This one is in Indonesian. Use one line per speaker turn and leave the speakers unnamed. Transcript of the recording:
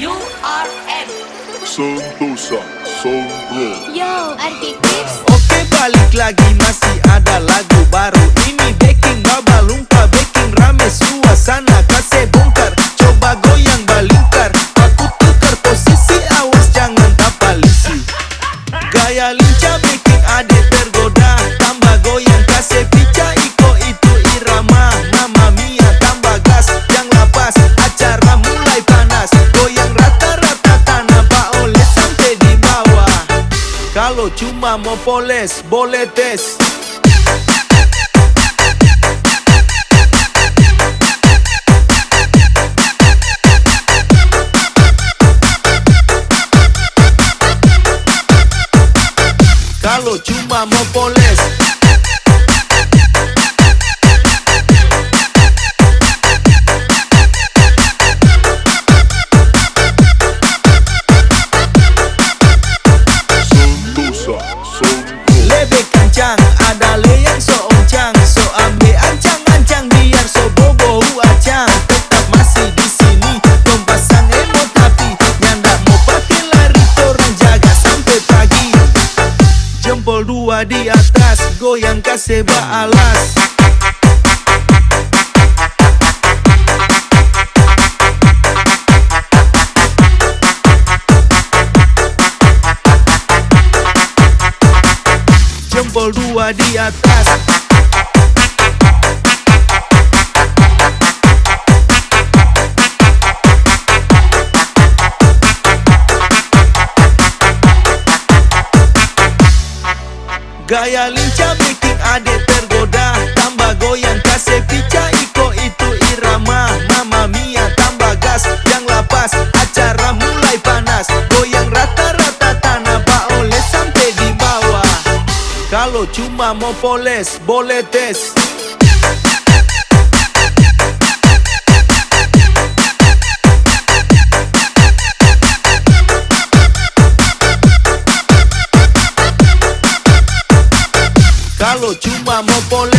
URM
Sentosa Soundbro.
Yo, Arki Tips.
Oke, balik lagi, masih ada lagu baru. Ini baking baba lumpa, baking rame suasana. Kasih bongkar, coba goyang balingkar. Aku tukar posisi, awas jangan tapalisi. Gaya lincah bikin adik tergoda. Tambah goyang, kasih pica, iko itu irama. Mama mia, tambah gas, yang lapas. Acara mulai panas, goyang rata-rata tanah. Oleh sampai di bawah. Kalau cuma mau poles, boleh tes. Kalau cuma mau poles,
Sentosa Soundbro.
lebih kencang. Ada le yang so oncang, so ambil ancang-ancang biar so bobo acang. Tetap masih di sini, dong pasang emo tapi nyanda mau pakai lari, torang jaga sampai pagi. Jempol dua di atas, goyang kasih alas. Jempol dua di atas. Gaya lincah bikin adik tergoda. Tambah goyang kasih pica, iko itu irama. Mama mia, tambah gas, yang lapas. Acara mulai panas, goyang rata-rata tanah. Oleh sampai di bawah. Kalau cuma mau poles, boleh tes. Kalau cuma mau poles,